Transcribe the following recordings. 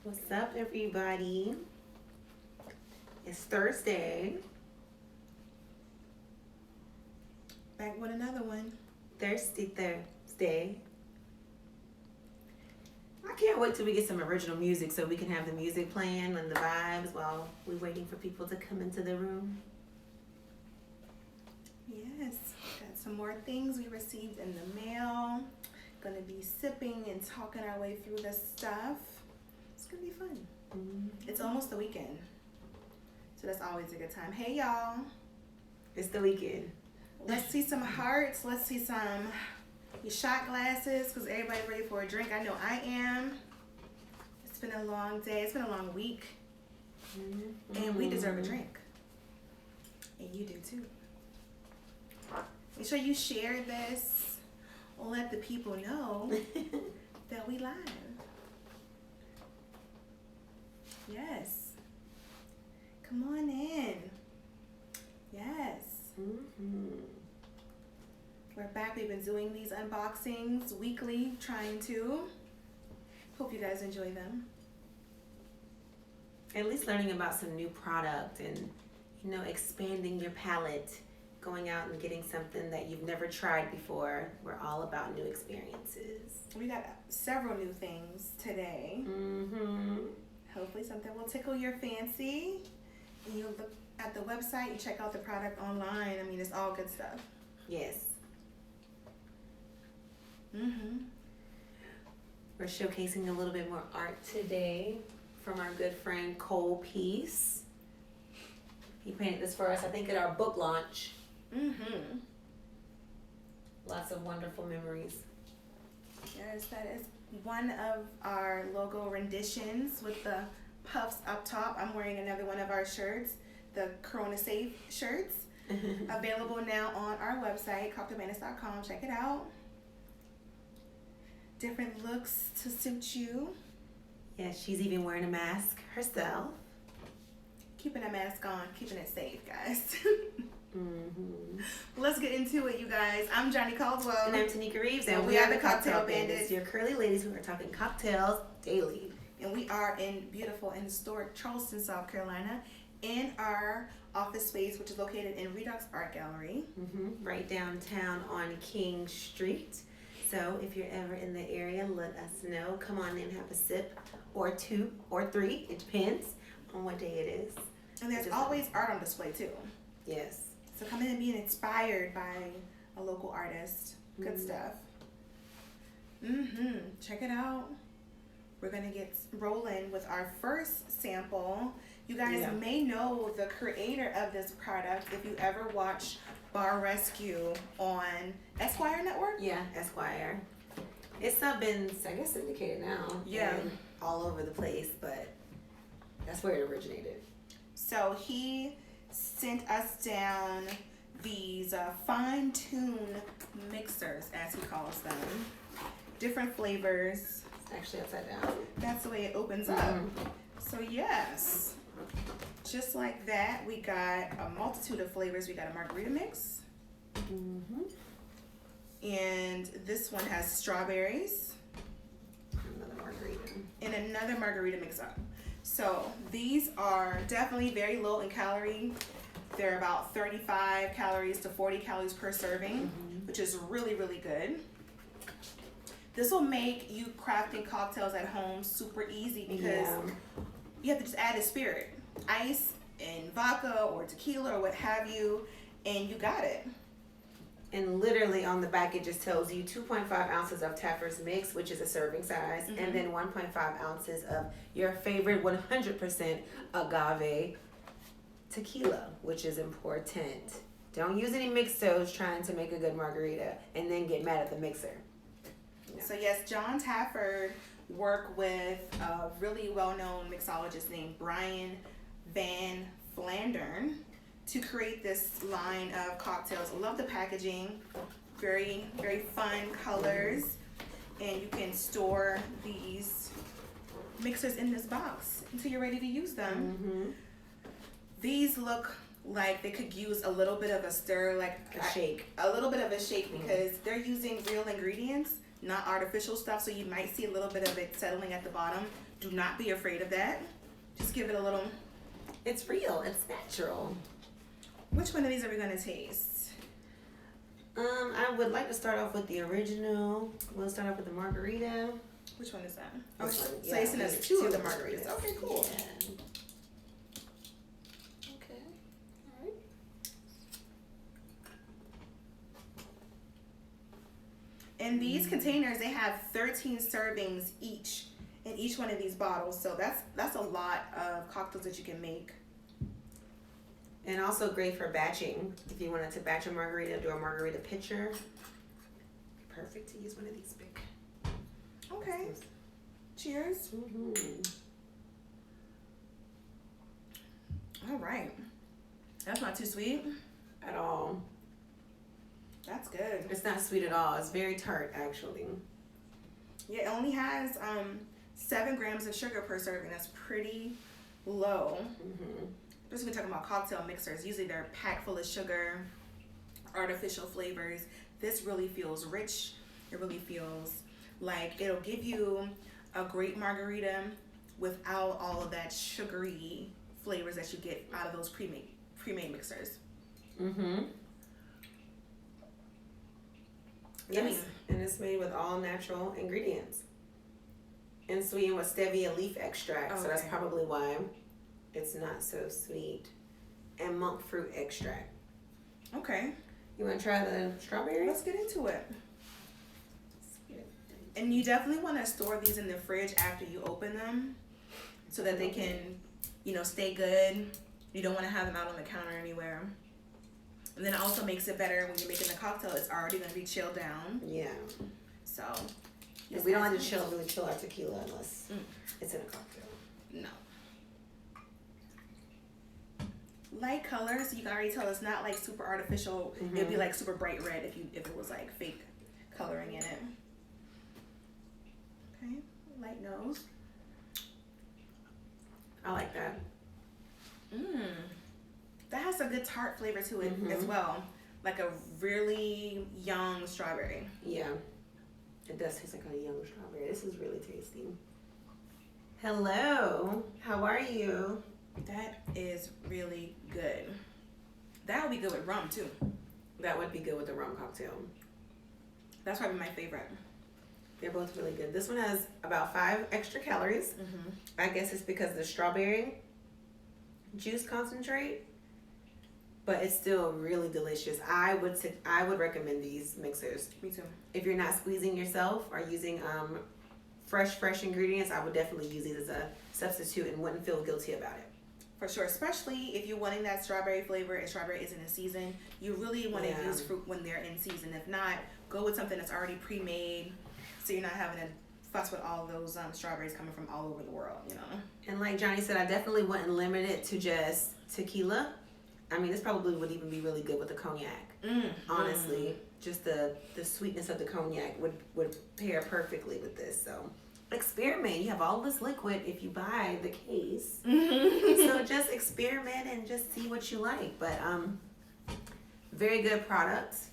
What's up, everybody? It's Thursday. Back with another one. Thirsty Thursday. I can't wait till we get some original music so we can have the music playing and the vibes while we're waiting for people to come into the room. Yes, got some more things we received in the mail. Gonna be sipping and talking our way through this stuff. It's gonna be fun. It's almost the weekend, so that's always a good time. Hey y'all, It's the weekend. let's see some hearts. Let's see some shot glasses because everybody's ready for a drink. I know I am. It's been a long day. It's been a long week, and we deserve a drink, and you do too. Make sure you share this. Let the people know that we live. Yes. Come on in. Yes. We're back. We've been doing these unboxings weekly, trying to. Hope you guys enjoy them. At least learning about some new product and, expanding your palette. Going out and getting something that you've never tried before. We're all about new experiences. We got several new things today. Hopefully something will tickle your fancy. And you look at the website, you check out the product online. I mean, it's all good stuff. Yes. We're showcasing a little bit more art today from our good friend Cole Peace. He painted this for us, I think, at our book launch. Lots of wonderful memories. Yes, that is one of our logo renditions with the puffs up top. I'm wearing another one of our shirts, the Corona Safe shirts. Available now on our website, cocktailbandits.com. Check it out. Different looks to suit you. Yeah, she's even wearing a mask herself. Keeping a mask on, keeping it safe, guys. Let's get into it, you guys. I'm Johnny Caldwell. And I'm Tanika Reeves, and we are the Cocktail Bandits. Your curly ladies who are talking cocktails daily. And we are in beautiful and historic Charleston, South Carolina, in our office space, which is located in Redux Art Gallery. Right downtown on King Street. So if you're ever in the area, let us know. Come on in, have a sip, or two, or three. It depends on what day it is. And there's always art on display, too. Yes. So come in and be inspired by a local artist. Good stuff. Check it out. We're going to get rolling with our first sample. You guys may know the creator of this product if you ever watch Bar Rescue on Esquire Network. Yeah, Esquire. It's not been, I guess, syndicated now. Yeah. And all over the place, but that's where it originated. So he sent us down these fine-tuned mixers, as he calls them. Different flavors. It's actually upside down. That's the way it opens up. So yes, just like that, we got a multitude of flavors. We got a margarita mix. And this one has strawberries. Another margarita. And another margarita mix up. So these are definitely very low in calorie. They're about 35 calories to 40 calories per serving, which is really, really good. This will make you crafting cocktails at home super easy because you have to just add a spirit, ice and vodka or tequila or what have you, and you got it. And literally on the back, it just tells you 2.5 ounces of Taffer's mix, which is a serving size, and then 1.5 ounces of your favorite 100% agave tequila, which is important. Don't use any mixtos trying to make a good margarita and then get mad at the mixer. No. So yes, John Taffer worked with a really well-known mixologist named Brian Van Flandern to create this line of cocktails. I love the packaging, very, very fun colors, and you can store these mixers in this box until you're ready to use them. These look like they could use a little bit of a stir, like a shake. A little bit of a shake because they're using real ingredients. not artificial stuff, so you might see a little bit of it settling at the bottom. Do not be afraid of that. Just give it a little. It's real. It's natural. Which one of these are we gonna taste? I would like to start off with the original. We'll start off with the Margarita. Which one is that? Oh, So yeah, you sent us there's two two of the of them. margaritas. Okay, cool. Yeah. Okay. All right. And these containers, they have 13 servings each in each one of these bottles. So that's a lot of cocktails that you can make. And also great for batching. If you wanted to batch a margarita, do a margarita pitcher. Perfect to use one of these big. Okay. Cheers. All right. That's not too sweet At all. That's good. It's not sweet at all. It's very tart, actually. Yeah, it only has 7 grams of sugar per serving. That's pretty low. Just when we're talking about cocktail mixers, usually they're packed full of sugar, artificial flavors. This really feels rich. It really feels like it'll give you a great margarita without all of that sugary flavors that you get out of those pre-made mixers. Yes, and it's made with all natural ingredients. And sweetened with stevia leaf extract, so that's Okay. probably why it's not so sweet. And monk fruit extract. Okay, You want to try the strawberry? let's get into it. And you definitely want to store these in the fridge after you open them so that they can, stay good. You don't want to have them out on the counter anywhere. And then it also makes it better when you're making the cocktail. It's already going to be chilled down. Yeah. So. We don't like to really chill our tequila unless it's in a cocktail. No. Light color, so you can already tell it's not like super artificial. It'd be like super bright red if it was like fake coloring in it. Okay, light nose. I like that. That has a good tart flavor to it as well. Like a really young strawberry. Yeah. It does taste like a young strawberry. This is really tasty. Hello. How are you? That is really good. That would be good with rum too. That would be good with the rum cocktail. That's probably my favorite. They're both really good. This one has about 5 extra calories. I guess it's because of the strawberry juice concentrate, but it's still really delicious. I would recommend these mixers. Me too. If you're not squeezing yourself or using fresh ingredients, I would definitely use these as a substitute and wouldn't feel guilty about it. For sure, especially if you're wanting that strawberry flavor and strawberry isn't in season, you really want to use fruit when they're in season. If not, go with something that's already pre-made so you're not having to fuss with all those strawberries coming from all over the world, And like Johnny said, I definitely wouldn't limit it to just tequila. I mean, this probably would even be really good with the cognac. Honestly, just the sweetness of the cognac would pair perfectly with this. So experiment. You have all this liquid if you buy the case. So just experiment and just see what you like. But very good products.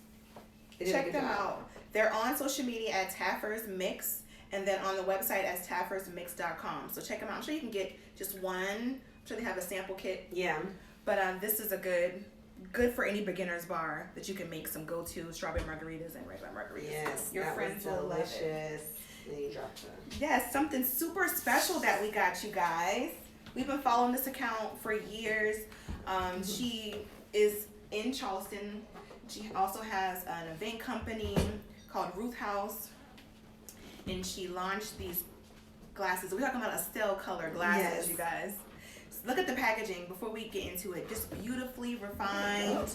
Check them out. They're on social media at Taffer's Mix, and then on the website as taffersmix.com. So check them out. I'm sure you can get just one. I'm sure they have a sample kit. Yeah. But this is a good for any beginner's bar that you can make some go-to strawberry margaritas and regular margaritas. Yes, your friends will love it. Then you drop them. Yes, something super special that we got you guys. We've been following this account for years. She is in Charleston. She also has an event company called Ruth House, and she launched these glasses. We're talking about Estelle color glasses, you guys. So look at the packaging before we get into it. Just beautifully refined,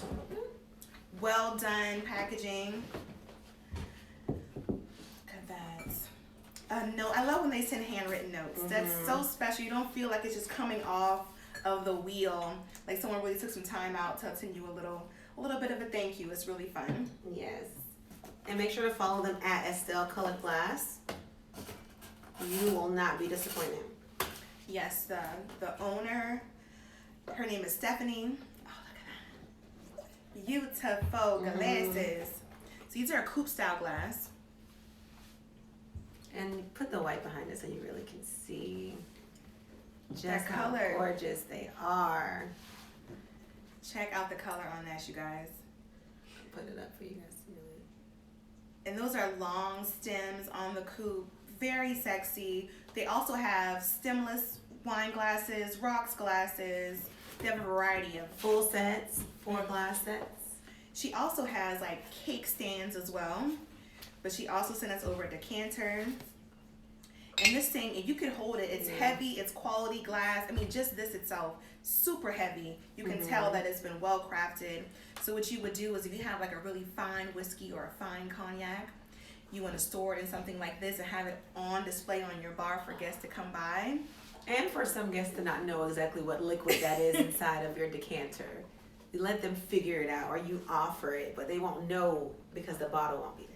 well done packaging. Look at that. No, I love when they send handwritten notes. That's so special. You don't feel like it's just coming off of the wheel. Like someone really took some time out to send you a little bit of a thank you. It's really fun. Yes. And make sure to follow them at Estelle Colored Glass. You will not be disappointed. Yes, the owner, her name is Stephanie. Oh, look at that. Beautiful glasses. So these are a coupe style glass. And put the white behind it so you really can see just That how color. gorgeous they are. Check out the color on that, you guys. Put it up for you guys to really. And those are long stems on the coupe. Very sexy. They also have stemless wine glasses, rocks glasses. They have a variety of. Full sets, 4 glass sets. She also has like cake stands as well. But she also sent us over a decanter. And this thing, if you can hold it, it's heavy, it's quality glass. I mean, just this itself, super heavy. You can tell that it's been well crafted. So what you would do is if you have like a really fine whiskey or a fine cognac, you want to store it in something like this and have it on display on your bar for guests to come by. And for some guests to not know exactly what liquid that is inside of your decanter. You let them figure it out, or you offer it, but they won't know because the bottle won't be there.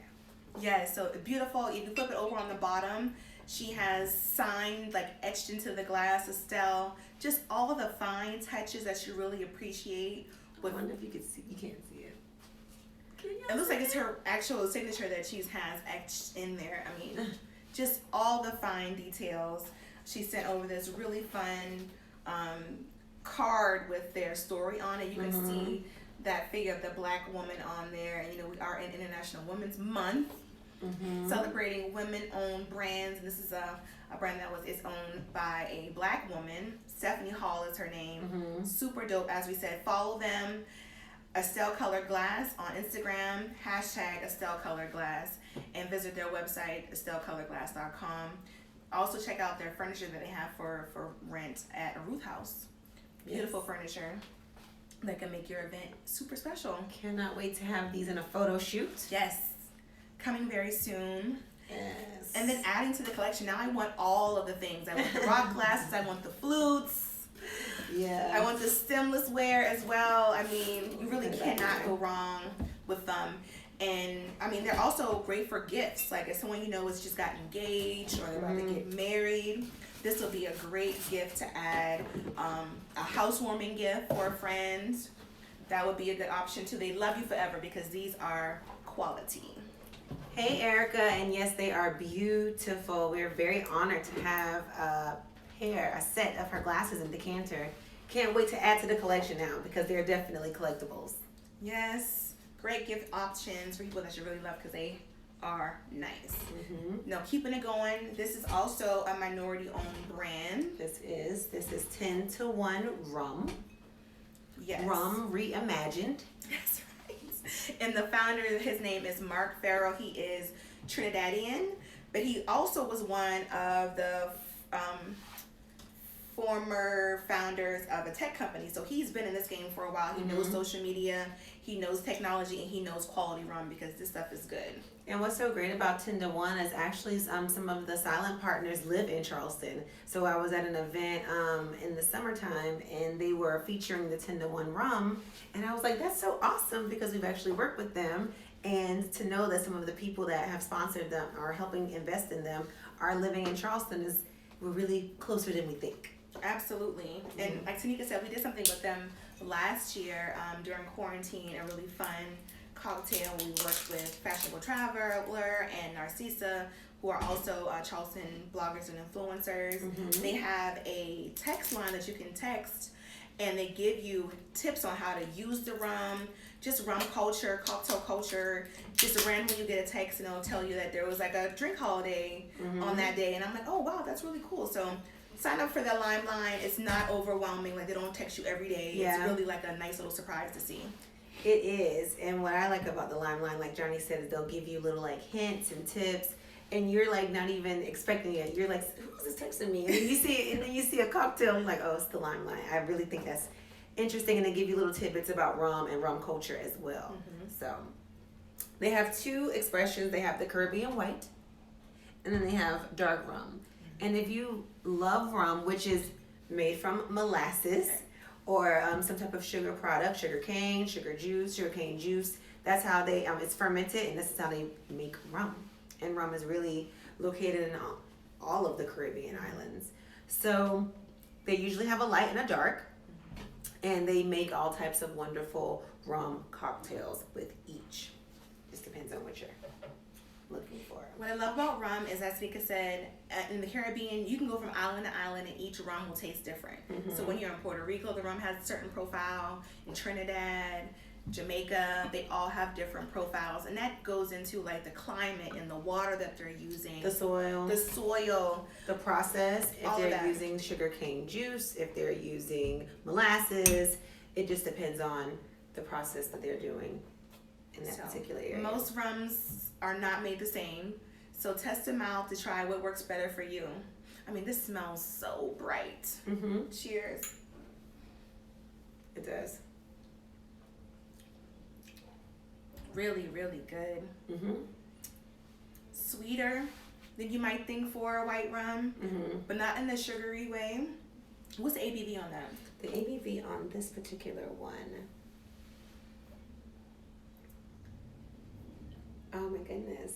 Yes, so beautiful. If you flip it over on the bottom, she has signed, like etched into the glass, Estelle. Just all of the fine touches that you really appreciate. I wonder if you could see. You can't see it. It looks like it's her actual signature that she has etched in there. I mean, just all the fine details. She sent over this really fun card with their story on it. You can see that figure of the Black woman on there. And, you know, we are in International Women's Month, celebrating women-owned brands. And this is a brand that is owned by a Black woman. Stephanie Hall is her name. Super dope, as we said. Follow them. Estelle Colored Glass on Instagram, hashtag Estelle Colored Glass, and visit their website, estellecoloredglass.com. Also check out their furniture that they have for rent at a Ruth House. Beautiful furniture that can make your event super special. Cannot wait to have these in a photo shoot. Yes, coming very soon. Yes. And then adding to the collection, now I want all of the things. I want the rock glasses, I want the flutes. Yeah. I want the stemless wear as well. I mean, you really cannot go wrong with them. And I mean, they're also great for gifts. Like if someone you know has just got engaged or they're about to get married, this will be a great gift to add. A housewarming gift for a friend, that would be a good option too. They love you forever because these are quality. Hey Erica, and yes, they are beautiful. We're very honored to have a set of her glasses and decanter. Can't wait to add to the collection now because they're definitely collectibles. Yes, great gift options for people that you really love because they are nice. Now keeping it going, this is also a minority owned brand. This is 10-to-1 rum. Yes. Rum reimagined. That's right. And the founder, his name is Mark Farrell. He is Trinidadian, but he also was one of the former founders of a tech company. So he's been in this game for a while. He knows social media, he knows technology, and he knows quality rum because this stuff is good. And what's so great about 10-to-1 is actually some of the silent partners live in Charleston. So I was at an event in the summertime and they were featuring the 10-to-1 rum. And I was like, that's so awesome because we've actually worked with them. And to know that some of the people that have sponsored them or helping invest in them are living in Charleston we're really closer than we think. Absolutely. And like Tanika said, we did something with them last year during quarantine, a really fun cocktail. We worked with Fashionable Traveler and Narcissa, who are also Charleston bloggers and influencers. They have a text line that you can text, and they give you tips on how to use the rum, just rum culture, cocktail culture. Just randomly you get a text and it'll tell you that there was like a drink holiday on that day. And I'm like, oh wow, that's really cool. So sign up for the Limelight. It's not overwhelming. Like they don't text you every day. Yeah. It's really like a nice little surprise to see. It is. And what I like about the Limelight, like Johnny said, is they'll give you little like hints and tips. And you're like not even expecting it. You're like, who's this texting me? And then you see it, and then you see a cocktail, and you're like, oh, it's the Limelight. I really think that's interesting, and they give you little tidbits about rum and rum culture as well. So they have 2 expressions. They have the Caribbean White, and then they have Dark Rum. And if you love rum, which is made from molasses or some type of sugar product, sugarcane juice, that's how they it's fermented, and this is how they make rum. And rum is really located in all of the Caribbean islands. So they usually have a light and a dark, and they make all types of wonderful rum cocktails with each. Just depends on what you're looking for. What I love about rum is, as Mika said, in the Caribbean, you can go from island to island and each rum will taste different. So when you're in Puerto Rico, the rum has a certain profile. In Trinidad, Jamaica, they all have different profiles. And that goes into like the climate and the water that they're using. The soil. The process. If they're using sugarcane juice, if they're using molasses, it just depends on the process that they're doing in that particular area. Most rums are not made the same. So test them out to try what works better for you. I mean, this smells so bright. Cheers. It does. Really, really good. Sweeter than you might think for a white rum, but not in the sugary way. What's the ABV on that? The ABV on this particular one. Oh my goodness.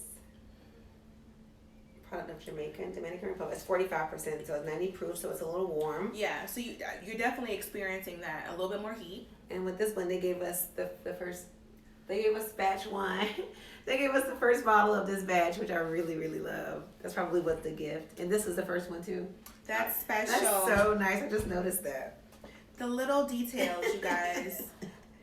Product of Dominican Republic. It's 45%, so it's 90 proof, so it's a little warm. Yeah, so you're definitely experiencing that. A little bit more heat. And with this blend, they gave us they gave us batch wine. They gave us the first bottle of this batch, which I really, really love. That's probably what the gift. And this is the first one too. That's special. That's so nice. I just noticed that. The little details, you guys.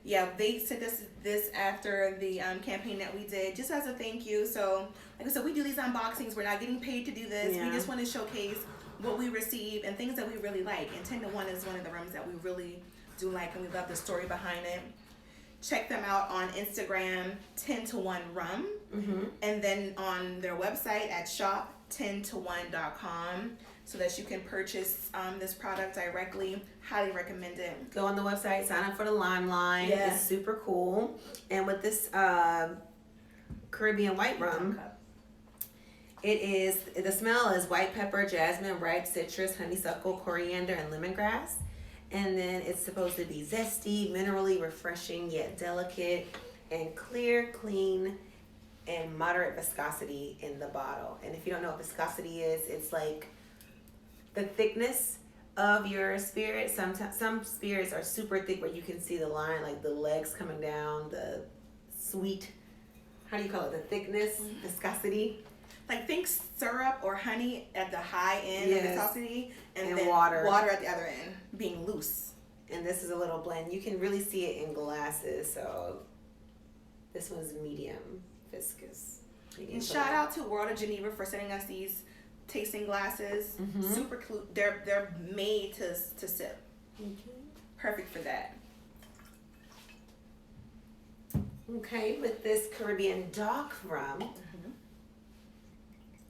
Yeah, they sent us this after the campaign that we did, just as a thank you. So, like I said, we do these unboxings. We're not getting paid to do this. Yeah. We just want to showcase what we receive and things that we really like. And 10 to 1 is one of the rums that we really do like, and we love the story behind it. Check them out on Instagram, 10 to 1 rum, and then on their website at shop10to1.com, so that you can purchase this product directly. Highly recommend it. Go on the website, sign up for the Limelight. Yeah. It's super cool. And with this Caribbean white rum, the smell is white pepper, jasmine, ripe citrus, honeysuckle, coriander, and lemongrass. And then it's supposed to be zesty, minerally, refreshing, yet delicate, and clear, clean, and moderate viscosity in the bottle. And if you don't know what viscosity is, it's like the thickness of your spirit. Some spirits are super thick where you can see the line, like the legs coming down, the sweet, how do you call it, the thickness, viscosity. Like think syrup or honey at the high end of viscosity, and then water at the other end being loose. And this is a little blend. You can really see it in glasses. So this one's medium viscous. And shout out to World of Geneva for sending us these tasting glasses. Super cool. They're made to sip. Perfect for that. Okay, with this Caribbean Dark Rum.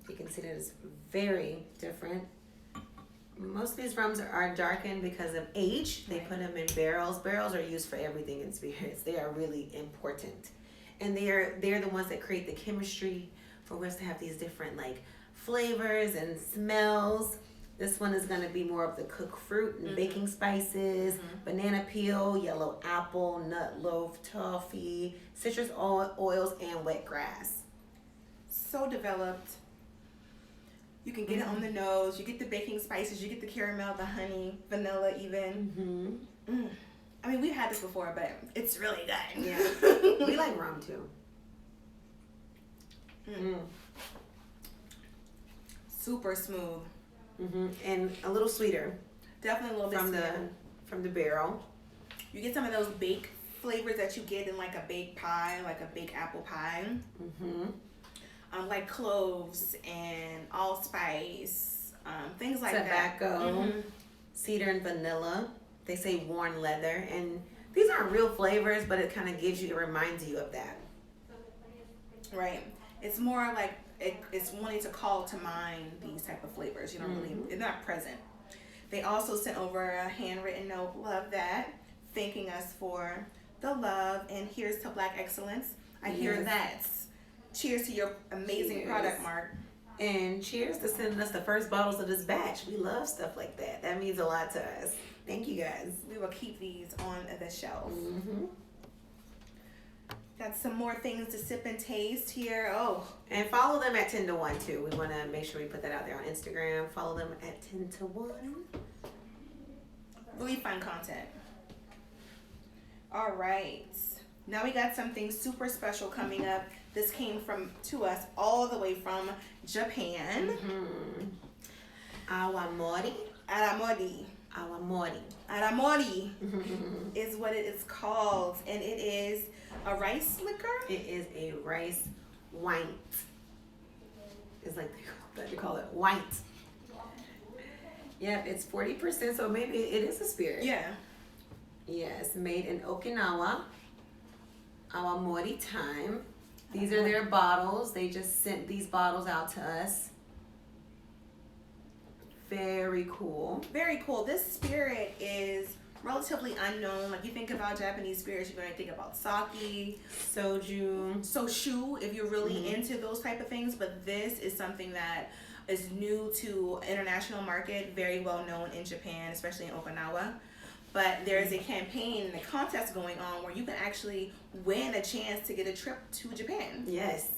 You can see that it's very different. Most of these rums are darkened because of age. They put them in barrels. Barrels are used for everything in spirits. They are really important. And they're the ones that create the chemistry for us to have these different like flavors and smells. This one is going to be more of the cooked fruit and baking spices, banana peel, yellow apple, nut loaf, toffee, citrus oils, and wet grass. So developed. You can get it on the nose. You get the baking spices. You get the caramel, the honey, vanilla even. I mean, we've had this before, but it's really good. Yeah. We like rum too. Super smooth. And a little sweeter. Definitely a little bit sweeter. From the barrel. You get some of those baked flavors that you get in like a baked pie, like a baked apple pie. Like cloves and allspice, things like tobacco, cedar and vanilla. They say worn leather, and these aren't real flavors, but it kind of reminds you of that. Right. It's more like it's wanting to call to mind these type of flavors. You don't really, they're not present. They also sent over a handwritten note, love that, thanking us for the love, and here's to Black excellence. I hear that. Cheers to your amazing product, Mark. And cheers to sending us the first bottles of this batch. We love stuff like that. That means a lot to us. Thank you guys. We will keep these on the shelf. Got some more things to sip and taste here. Oh. And follow them at 10 to 1 too. We want to make sure we put that out there on Instagram. Follow them at 10 to 1. Really fun content. All right. Now we got something super special coming up. This came to us all the way from Japan. Awamori. Awamori is what it is called, and it is a rice liquor. It is a rice white. It's like they call it white. Yep, it's 40%, so maybe it is a spirit. Yeah. Yes, made in Okinawa. Awamori time. These are their bottles. They just sent these bottles out to us. Very cool. Very cool. This spirit is relatively unknown. Like, you think about Japanese spirits, you're going to think about sake, soju, if you're really into those type of things. But this is something that is new to international market, very well known in Japan, especially in Okinawa. But there's a campaign and a contest going on where you can actually win a chance to get a trip to Japan. Yes.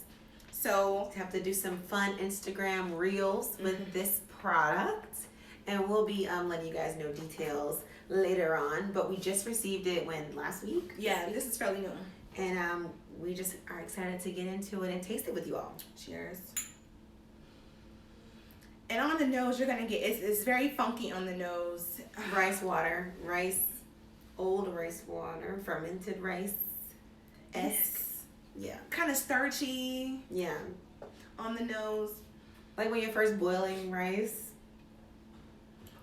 So have to do some fun Instagram reels with this product, and we'll be letting you guys know details later on. But we just received it last week. Yeah, this is fairly new, and we just are excited to get into it and taste it with you all. Cheers. And on the nose, you're gonna get it's very funky on the nose. Old rice water, fermented rice. Yes. Yeah. Kind of starchy. Yeah. On the nose. Like when you're first boiling rice.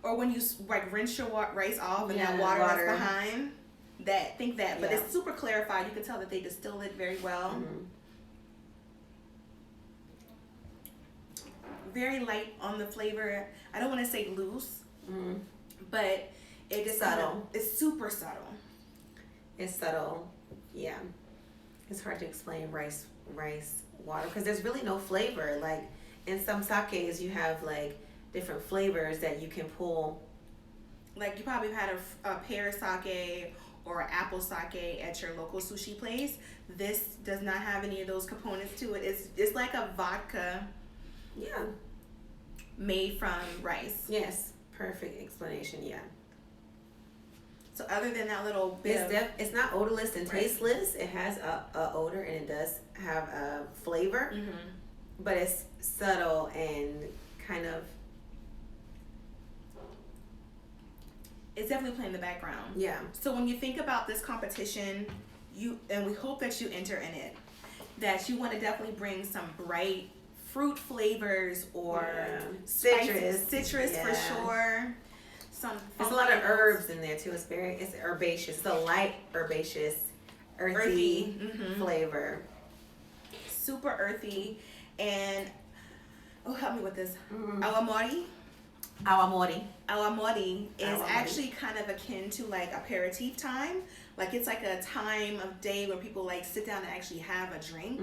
Or when you rinse your rice off and that water that's behind. But it's super clarified. You can tell that they distilled it very well. Very light on the flavor. I don't want to say loose, but it is subtle. It's super subtle. It's subtle. Yeah. It's hard to explain rice water because there's really no flavor. Like in some sakes, you have like different flavors that you can pull. Like you probably had a pear sake or apple sake at your local sushi place. This does not have any of those components to it. It's like a vodka. Yeah. Made from rice. Yes. Perfect explanation. Yeah. So other than that little bit it's not odorless and tasteless. It has a odor and it does have a flavor, but it's subtle and kind of. It's definitely playing the background. Yeah. So when you think about this competition, we hope that you enter in it, that you want to definitely bring some bright fruit flavors or citrus for sure. There's a lot of herbs in there too. It's herbaceous. It's a light herbaceous, earthy flavor. Super earthy, and help me with this. Awamori is actually kind of akin to like aperitif time. Like it's like a time of day where people like sit down and actually have a drink.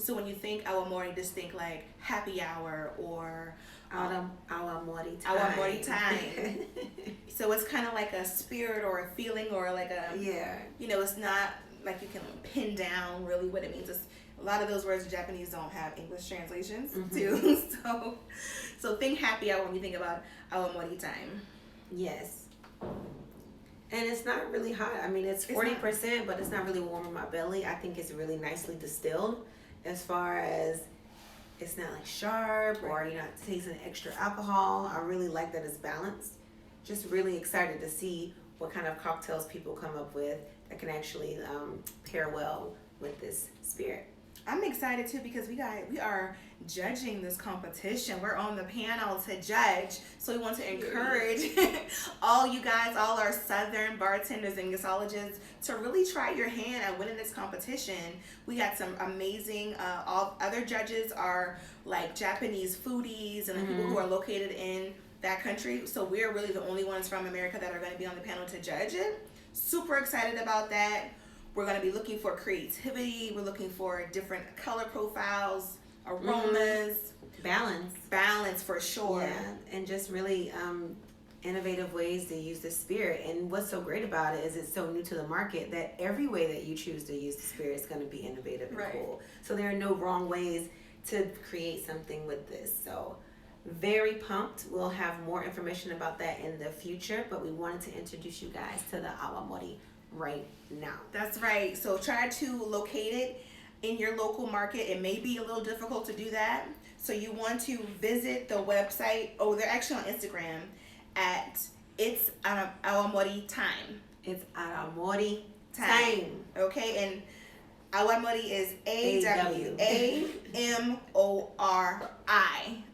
So when you think Awamori, just think like happy hour or Awamori time. So it's kind of like a spirit or a feeling or like a it's not like you can pin down really what it means. It's, a lot of those words in Japanese don't have English translations too. So think happy hour when you think about Awamori time. Yes. And it's not really hot. I mean, it's 40%, but it's not really warm in my belly. I think it's really nicely distilled as far as it's not like sharp or you're not tasting extra alcohol. I really like that it's balanced. Just really excited to see what kind of cocktails people come up with that can actually pair well with this spirit. I'm excited too because we are judging this competition. We're on the panel to judge. So we want to encourage all you guys, all our Southern bartenders and mixologists to really try your hand at winning this competition. We got some amazing, all other judges are like Japanese foodies and the people who are located in that country. So we're really the only ones from America that are going to be on the panel to judge it. Super excited about that. We're going to be looking for creativity. We're looking for different color profiles, aromas. Balance for sure. Yeah, and just really innovative ways to use the spirit. And what's so great about it is it's so new to the market that every way that you choose to use the spirit is going to be innovative and cool. So there are no wrong ways to create something with this. So very pumped. We'll have more information about that in the future, but we wanted to introduce you guys to the Awamori right now. That's right. So try to locate it. in your local market, it may be a little difficult to do that. So you want to visit the website. Oh, they're actually on Instagram at It's Awamori Time. It's Awamori Time. Okay, and Awamori is AWAMORI.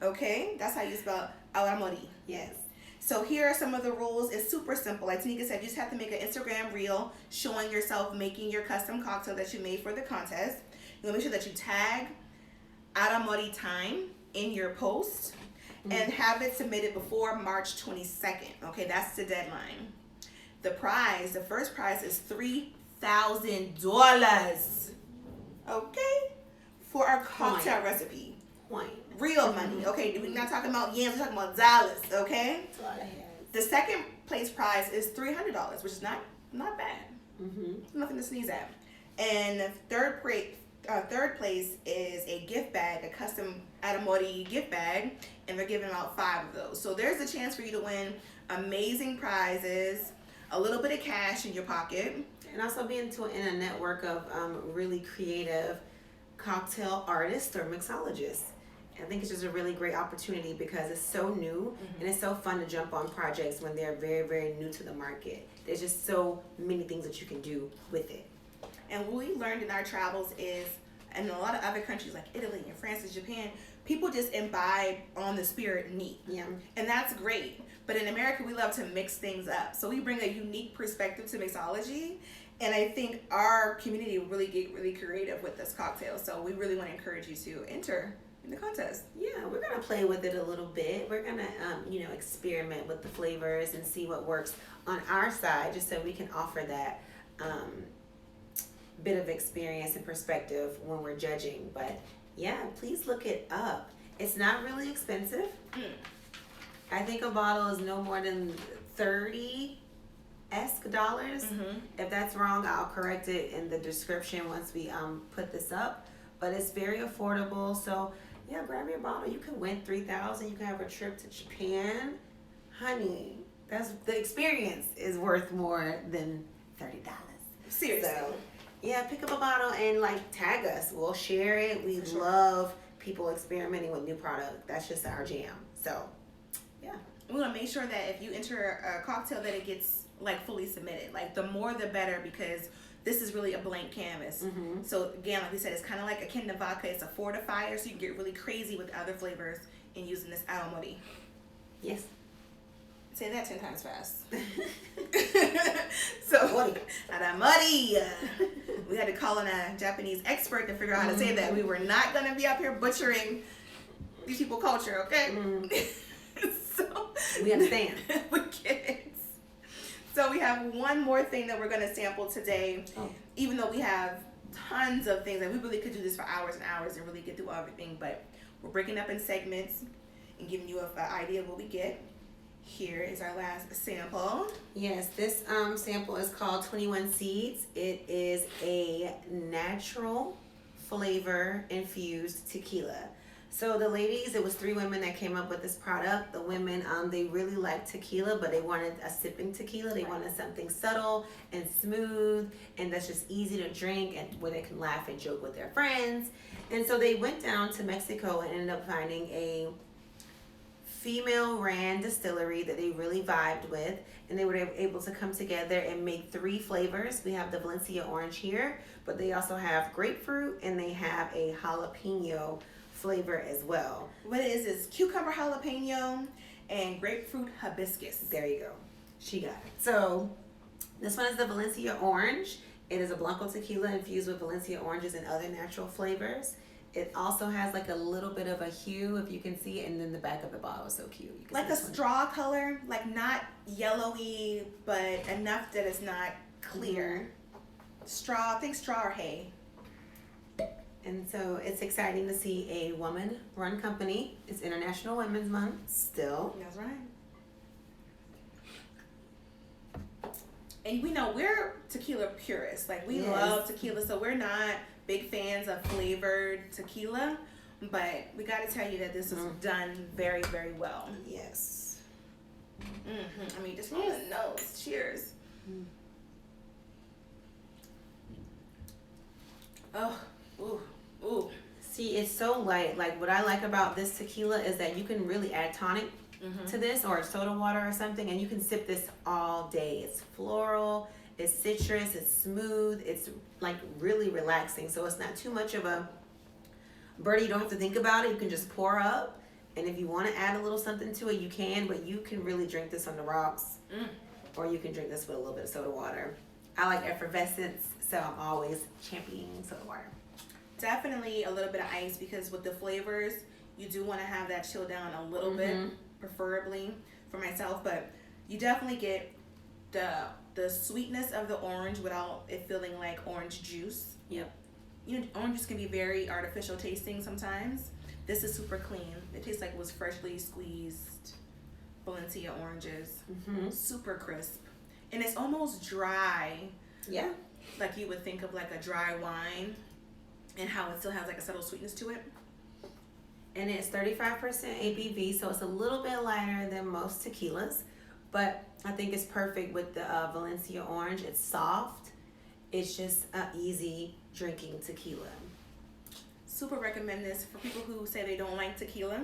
Okay, that's how you spell Awamori. Yes. So here are some of the rules. It's super simple. Like Tanika said, you just have to make an Instagram reel showing yourself making your custom cocktail that you made for the contest. You want to make sure that you tag Awamori Time in your post and have it submitted before March 22nd. Okay, that's the deadline. The first prize is $3,000. Okay, for our cocktail recipe. Real money. Okay, we're not talking about yens, we're talking about dollars. Okay. The second place prize is $300, which is not bad. Nothing to sneeze at. And third place is a gift bag, a custom Awamori gift bag, and they're giving out 5 of those. So there's a chance for you to win amazing prizes, a little bit of cash in your pocket, and also be in a network of really creative cocktail artists or mixologists. I think it's just a really great opportunity because it's so new and it's so fun to jump on projects when they're very, very new to the market. There's just so many things that you can do with it. And what we learned in our travels is, in a lot of other countries like Italy and France and Japan, people just imbibe on the spirit neat. Yeah. And that's great. But in America, we love to mix things up. So we bring a unique perspective to mixology. And I think our community will really get really creative with this cocktail. So we really want to encourage you to enter in the contest. Yeah, we're gonna play with it a little bit. We're gonna experiment with the flavors and see what works on our side, just so we can offer that bit of experience and perspective when we're judging. But yeah, please look it up. It's not really expensive. I think a bottle is no more than $30. If that's wrong, I'll correct it in the description once we put this up. But it's very affordable. So yeah, grab your bottle. You can win $3,000. You can have a trip to Japan, honey. The experience is worth more than $30. Seriously. So yeah, pick up a bottle and tag us. We'll share it. We love people experimenting with new product. That's just our jam. So yeah, we want to make sure that if you enter a cocktail that it gets fully submitted. The more the better, because this is really a blank canvas. So again, like we said, it's kind of like akin to vodka. It's a fortifier, so you can get really crazy with other flavors in using this Awamori. Yes. Say that 10 times fast. So, Awamori. We had to call in a Japanese expert to figure out how to say that. We were not going to be up here butchering these people culture, okay? So we understand. We get it. So we have one more thing that we're going to sample today, even though we have tons of things. We really could do this for hours and hours and really get through everything, but we're breaking up in segments and giving you an idea of what we get. Here is our last sample. Yes, this sample is called 21 Seeds. It is a natural flavor infused tequila. So the ladies, it was 3 women that came up with this product. The women, they really liked tequila, but they wanted a sipping tequila. They wanted something subtle and smooth and that's just easy to drink and where they can laugh and joke with their friends. And so they went down to Mexico and ended up finding a female-ran distillery that they really vibed with, and they were able to come together and make 3 flavors. We have the Valencia Orange here, but they also have grapefruit and they have a jalapeno flavor as well. What it is cucumber jalapeno and grapefruit hibiscus. There you go. She got it. So this one is the Valencia Orange. It is a Blanco tequila infused with Valencia oranges and other natural flavors. It also has a little bit of a hue, if you can see it, and then the back of the bottle is so cute. You can a straw color, not yellowy, but enough that it's not clear. Straw, think straw or hay. And so it's exciting to see a woman-run company. It's International Women's Month still. That's right. And we know we're tequila purists. We love tequila, so we're not big fans of flavored tequila, but we got to tell you that this is done very, very well. Yes. I mean, just from the nose. Cheers. Oh, Ooh, ooh. See, it's so light. Like, what I like about this tequila is that you can really add tonic to this or soda water or something, and you can sip this all day. It's floral, it's citrus, it's smooth, it's like really relaxing. So it's not too much of a birdie. You don't have to think about it. You can just pour up, and if you want to add a little something to it, you can, but you can really drink this on the rocks, or you can drink this with a little bit of soda water. I like effervescence, so I'm always championing soda water. Definitely a little bit of ice, because with the flavors, you do want to have that chill down a little bit, preferably for myself, but you definitely get the sweetness of the orange without it feeling like orange juice. Yep. You know, orange juice can be very artificial tasting sometimes. This is super clean. It tastes like it was freshly squeezed Valencia oranges. Super crisp. And it's almost dry. Yeah. Like you would think of like a dry wine, and how it still has like a subtle sweetness to it. And it's 35% ABV, so it's a little bit lighter than most tequilas, but I think it's perfect with the Valencia Orange. It's soft. It's just an easy drinking tequila. Super recommend this for people who say they don't like tequila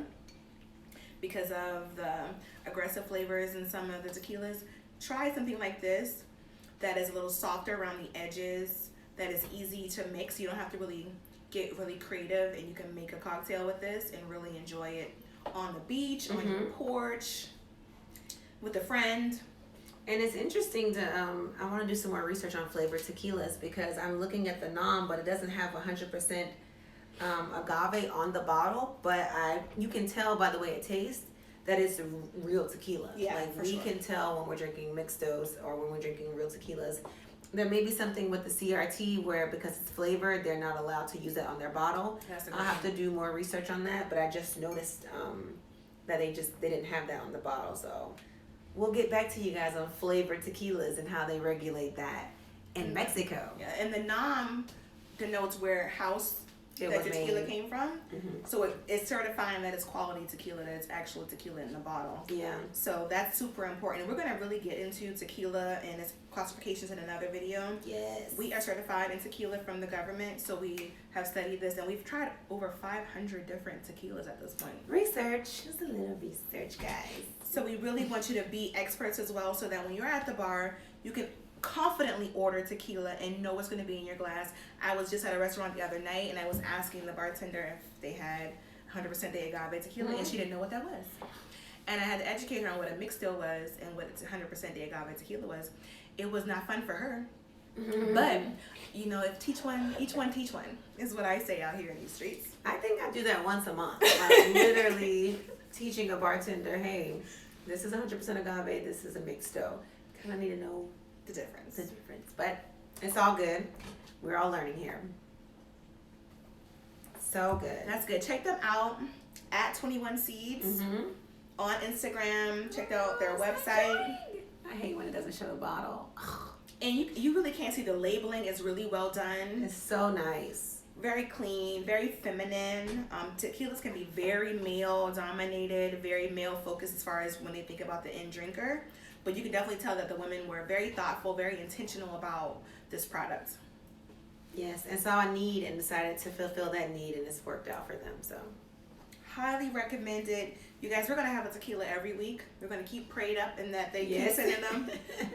because of the aggressive flavors in some of the tequilas. Try something like this that is a little softer around the edges, that is easy to mix. You don't have to really get really creative, and you can make a cocktail with this and really enjoy it on the beach, on your porch, with a friend. And it's interesting to, I want to do some more research on flavored tequilas, because I'm looking at the NOM, but it doesn't have 100% agave on the bottle, but you can tell by the way it tastes that it's real tequila. Yeah, like we sure. can tell when we're drinking mixtos or when we're drinking real tequilas. There may be something with the CRT where, because it's flavored, they're not allowed to use that on their bottle. I'll have to do more research on that, but I just noticed that they didn't have that on the bottle. So we'll get back to you guys on flavored tequilas and how they regulate that in Mexico. Yeah, and the NOM denotes where house that your tequila came from. So it's certifying that it's quality tequila, that it's actual tequila in the bottle. Yeah. So that's super important. We're going to really get into tequila and its classifications in another video. Yes. We are certified in tequila from the government, so we have studied this, and we've tried over 500 different tequilas at this point. Research. Just a little research, guys. So we really want you to be experts as well, so that when you're at the bar, you can confidently order tequila and know what's going to be in your glass. I was just at a restaurant the other night, and I was asking the bartender if they had 100% de agave tequila, and she didn't know what that was. And I had to educate her on what a mixto was and what 100% de agave tequila was. It was not fun for her. But, you know, if each one teach one is what I say out here in these streets. I think I do that once a month. Like literally teaching a bartender, hey, this is 100% agave, this is a mixto. Kind of need to know The difference. But it's all good. We're all learning here. So good. That's good. Check them out at 21 Seeds on Instagram. Check out their website. I hate when it doesn't show the bottle. And you really can't see the labeling. It's really well done. It's so nice. Very clean, very feminine. Tequilas can be very male dominated, very male focused as far as when they think about the end drinker. But you can definitely tell that the women were very thoughtful, very intentional about this product. Yes, and saw a need and decided to fulfill that need, and it's worked out for them. So highly recommended. You guys, we're going to have a tequila every week. We're going to keep prayed up and that they keep sending them,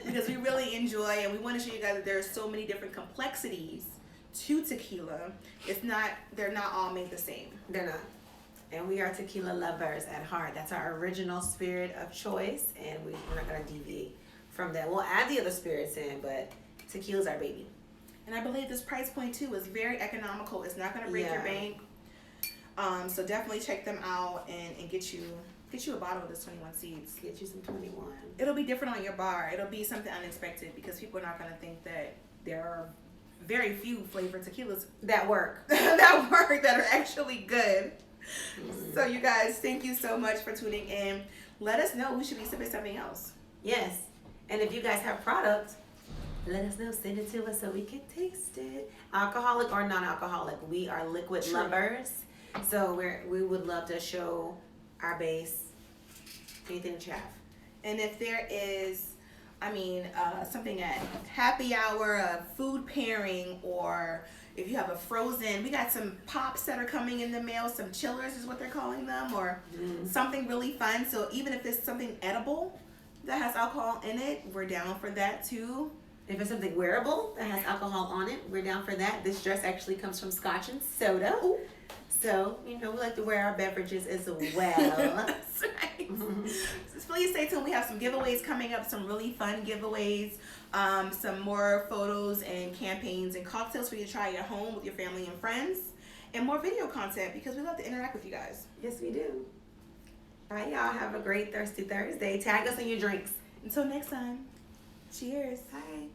because we really enjoy, and we want to show you guys that there are so many different complexities to tequila. They're not all made the same. They're not. And we are tequila lovers at heart. That's our original spirit of choice, and we're not going to deviate from that. We'll add the other spirits in, but tequila's our baby. And I believe this price point too is very economical. It's not going to break your bank. So definitely check them out and get you a bottle of this 21 Seeds. Get you some 21. It'll be different on your bar. It'll be something unexpected, because people are not going to think that there are very few flavored tequilas that work that are actually good. So you guys, thank you so much for tuning in. Let us know. We should be sipping something else. Yes. And if you guys have products, let us know. Send it to us so we can taste it. Alcoholic or non-alcoholic, we are liquid lovers. So we would love to show our base. Anything to have. And if there is, something at happy hour, a food pairing, or if you have a frozen, we got some pops that are coming in the mail, some chillers is what they're calling them, or something really fun. So even if it's something edible that has alcohol in it, we're down for that too. If it's something wearable that has alcohol on it, we're down for that. This dress actually comes from Scotch and Soda. Ooh. So, we like to wear our beverages as well. That's right. So please stay tuned. We have some giveaways coming up, some really fun giveaways, some more photos and campaigns and cocktails for you to try at home with your family and friends, and more video content because we love to interact with you guys. Yes, we do. All right, y'all. Have a great Thirsty Thursday. Tag us in your drinks. Until next time, cheers. Bye.